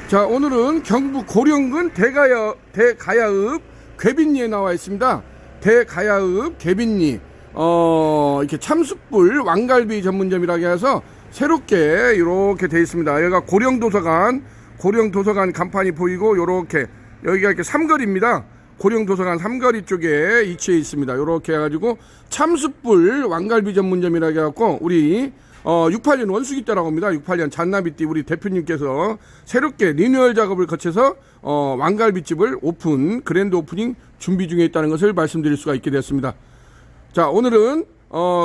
자, 오늘은 경북 고령군 대가야읍 괴빈리에 나와 있습니다. 대가야읍 괴빈리 이렇게 참숯불 왕갈비 전문점이라고 해서 새롭게 이렇게 되어 있습니다. 여기가 고령도서관 간판이 보이고, 요렇게 여기가 이렇게 삼거리입니다. 고령도서관 삼거리 쪽에 위치해 있습니다. 요렇게 해가지고 참숯불 왕갈비 전문점이라고 해갖고, 우리 68년 원숙이 때라고 합니다. 68년 잔나비띠 우리 대표님께서 새롭게 리뉴얼 작업을 거쳐서 왕갈비집을 그랜드 오프닝 준비 중에 있다는 것을 말씀드릴 수가 있게 되었습니다. 자, 오늘은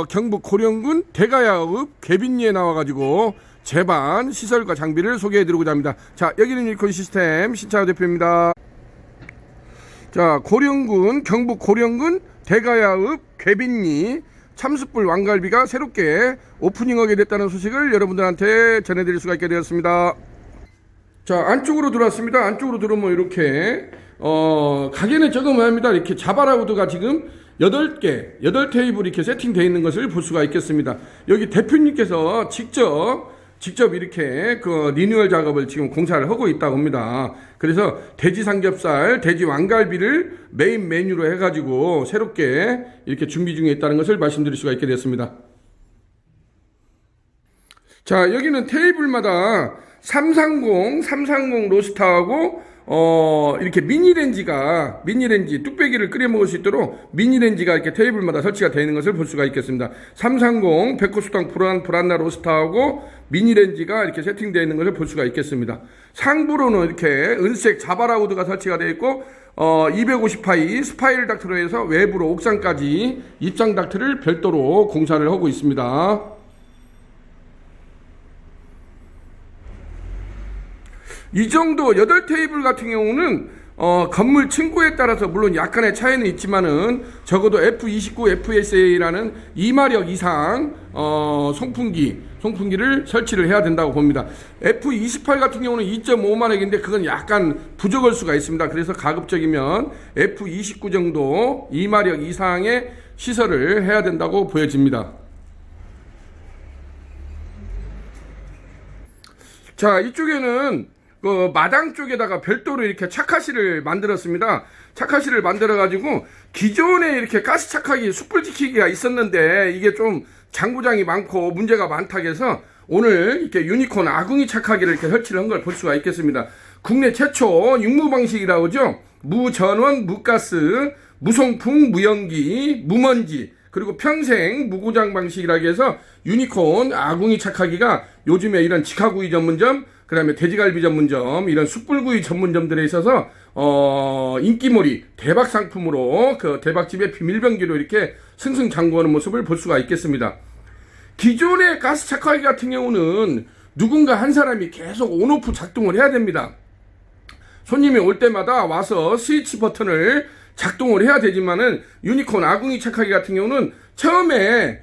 경북 고령군 대가야읍 괴빈리에 나와가지고 제반 시설과 장비를 소개해드리고자 합니다. 자, 여기는 유니콘 시스템 신차호 대표입니다. 자, 경북 고령군 대가야읍 괴빈리 참숯불 왕갈비가 새롭게 오프닝하게 됐다는 소식을 여러분들한테 전해드릴 수가 있게 되었습니다. 자, 안쪽으로 들어왔습니다. 안쪽으로 들어오면 이렇게 가게는 조그마합니다. 이렇게 자바라우드가 지금 8테이블 이렇게 세팅되어 있는 것을 볼 수가 있겠습니다. 여기 대표님께서 직접 이렇게 리뉴얼 작업을 지금 공사를 하고 있다고 합니다. 그래서 돼지 삼겹살, 돼지 왕갈비를 메인 메뉴로 해가지고 새롭게 이렇게 준비 중에 있다는 것을 말씀드릴 수가 있게 됐습니다. 자, 여기는 테이블마다 330 로스터하고 이렇게 미니렌지 뚝배기를 끓여 먹을 수 있도록 미니렌지가 이렇게 테이블마다 설치가 되어 있는 것을 볼 수가 있겠습니다. 330 백호수당 브란나 로스터하고 미니렌지가 이렇게 세팅되어 있는 것을 볼 수가 있겠습니다. 상부로는 이렇게 은색 자바라우드가 설치가 되어 있고 250파이 스파이럴 닥트로 해서 외부로 옥상까지 입장 닥트를 별도로 공사를 하고 있습니다. 이 정도 8테이블 같은 경우는 건물 층고에 따라서 물론 약간의 차이는 있지만은 적어도 F29 FSA라는 2마력 이상 송풍기를 설치를 해야 된다고 봅니다. F28 같은 경우는 2.5마력인데 그건 약간 부족할 수가 있습니다. 그래서 가급적이면 F29 정도 2마력 이상의 시설을 해야 된다고 보여집니다. 자, 이쪽에는 마당 쪽에다가 별도로 이렇게 착화실을 만들었습니다. 착화실을 만들어가지고 기존에 이렇게 가스 착화기 숯불 지키기가 있었는데 이게 좀 장구장이 많고 문제가 많다고 해서 오늘 이렇게 유니콘 아궁이 착화기를 이렇게 설치를 한 걸 볼 수가 있겠습니다. 국내 최초 육무 방식이라고 하죠. 무전원, 무가스, 무송풍, 무연기, 무먼지, 그리고 평생 무고장 방식이라고 해서 유니콘 아궁이 착화기가 요즘에 이런 직화구이 전문점, 그 다음에 돼지갈비 전문점, 이런 숯불구이 전문점들에 있어서 인기몰이 대박 상품으로 대박집의 비밀병기로 이렇게 승승장구하는 모습을 볼 수가 있겠습니다. 기존의 가스 착화기 같은 경우는 누군가 한 사람이 계속 온오프 작동을 해야 됩니다. 손님이 올 때마다 와서 스위치 버튼을 작동을 해야 되지만은 유니콘 아궁이 착화기 같은 경우는 처음에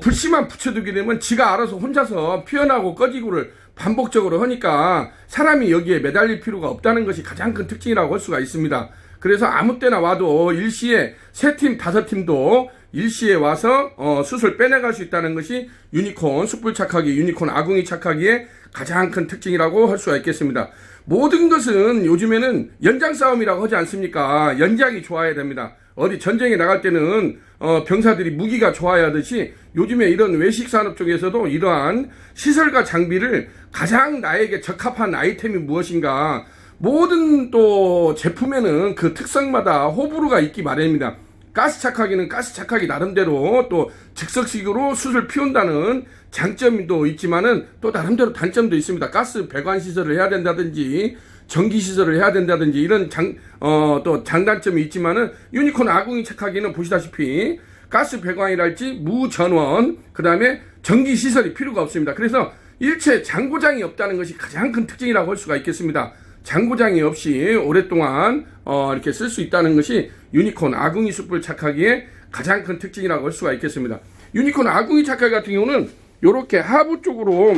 불씨만 붙여두게 되면 지가 알아서 혼자서 피어나고 꺼지고를 반복적으로 하니까 사람이 여기에 매달릴 필요가 없다는 것이 가장 큰 특징이라고 할 수가 있습니다. 그래서 아무 때나 와도 일시에 3팀, 5팀도 일시에 와서 숯을 빼내갈 수 있다는 것이 유니콘 숯불 착화기, 유니콘 아궁이 착화기의 가장 큰 특징이라고 할 수가 있겠습니다. 모든 것은 요즘에는 연장 싸움이라고 하지 않습니까? 연장이 좋아야 됩니다. 어디 전쟁에 나갈 때는 병사들이 무기가 좋아야 하듯이 요즘에 이런 외식산업 쪽에서도 이러한 시설과 장비를 가장 나에게 적합한 아이템이 무엇인가, 모든 또 제품에는 그 특성마다 호불호가 있기 마련입니다. 가스 착화기는 가스 착화기 나름대로 또 즉석식으로 숯을 피운다는 장점도 있지만은 또 나름대로 단점도 있습니다. 가스 배관 시설을 해야 된다든지 전기 시설을 해야 된다든지 이런 또 장단점이 있지만은 유니콘 아궁이 착화기는 보시다시피 가스 배관이랄지 무전원, 그 다음에 전기 시설이 필요가 없습니다. 그래서 일체 장고장이 없다는 것이 가장 큰 특징이라고 할 수가 있겠습니다. 장고장이 없이 오랫동안 이렇게 쓸 수 있다는 것이 유니콘 아궁이 숯불 착화기의 가장 큰 특징이라고 할 수가 있겠습니다. 유니콘 아궁이 착화기 같은 경우는 이렇게 하부 쪽으로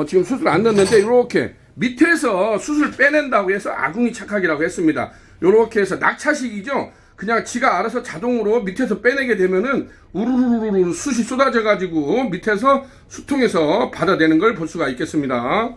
지금 숯을 안 넣었는데 이렇게 밑에서 숯을 빼낸다고 해서 아궁이 착화기라고 했습니다. 이렇게 해서 낙차식이죠. 그냥 지가 알아서 자동으로 밑에서 빼내게 되면은 우르르르 숯이 쏟아져 가지고 밑에서 수통에서 받아내는 걸 볼 수가 있겠습니다.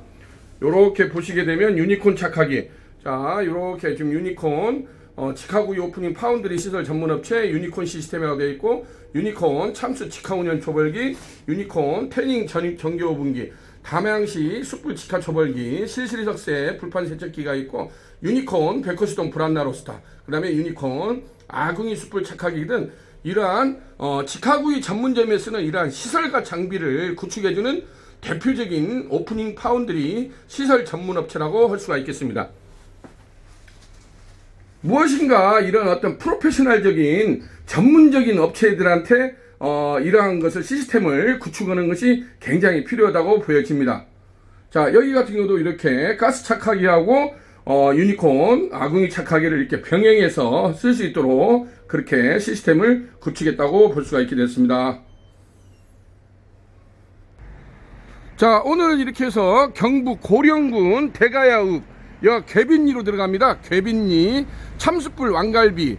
요렇게 보시게 되면 유니콘 착하기. 자, 요렇게 지금 유니콘 직화구이 오프닝 파운드리 시설 전문업체 유니콘 시스템이라고 되어 있고, 유니콘 참수 직화 운영 초벌기, 유니콘 태닝 전기 오븐기, 담양시 숯불 직화 초벌기, 실시리 석쇠 불판 세척기가 있고, 유니콘 백호수동 브란나 로스터, 그 다음에 유니콘 아궁이 숯불 착하기 등 이러한 직화구이 전문점에 쓰는 이러한 시설과 장비를 구축해주는 대표적인 오프닝 파운드리 시설 전문업체라고 할 수가 있겠습니다. 무엇인가 이런 어떤 프로페셔널적인 전문적인 업체들한테 이러한 것을 시스템을 구축하는 것이 굉장히 필요하다고 보여집니다. 자, 여기 같은 경우도 이렇게 가스 착하기하고 유니콘 아궁이 착하기를 이렇게 병행해서 쓸 수 있도록 그렇게 시스템을 구축했다고 볼 수가 있게 됐습니다. 자, 오늘은 이렇게 해서 경북 고령군 대가야읍 괴빈리로 들어갑니다. 괴빈리 참숯불 왕갈비,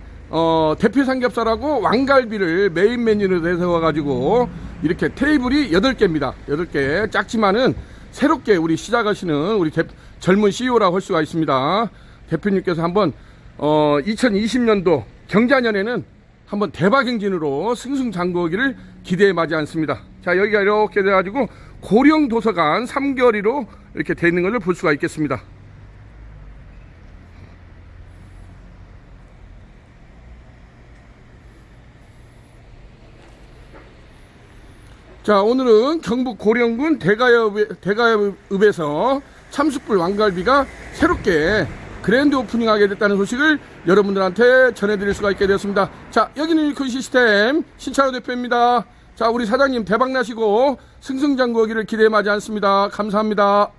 대표 삼겹살하고 왕갈비를 메인 메뉴로 내세워가지고 이렇게 테이블이 8개입니다. 8개. 작지만은 새롭게 우리 시작하시는 우리 젊은 CEO라고 할 수가 있습니다. 대표님께서 한번 2020년도 경자년에는 한번 대박 행진으로 승승장구하기를 기대에 마지 않습니다. 자, 여기가 이렇게 돼가지고 고령도서관 3개월이로 이렇게 되어 있는 것을 볼 수가 있겠습니다. 자, 오늘은 경북 고령군 대가읍에서 참숯불 왕갈비가 새롭게 그랜드 오프닝하게 됐다는 소식을 여러분들한테 전해드릴 수가 있게 되었습니다. 자, 여기는 유니콘 시스템 신찬호 대표입니다. 자, 우리 사장님 대박나시고 승승장구하기를 기대하지 않습니다. 감사합니다.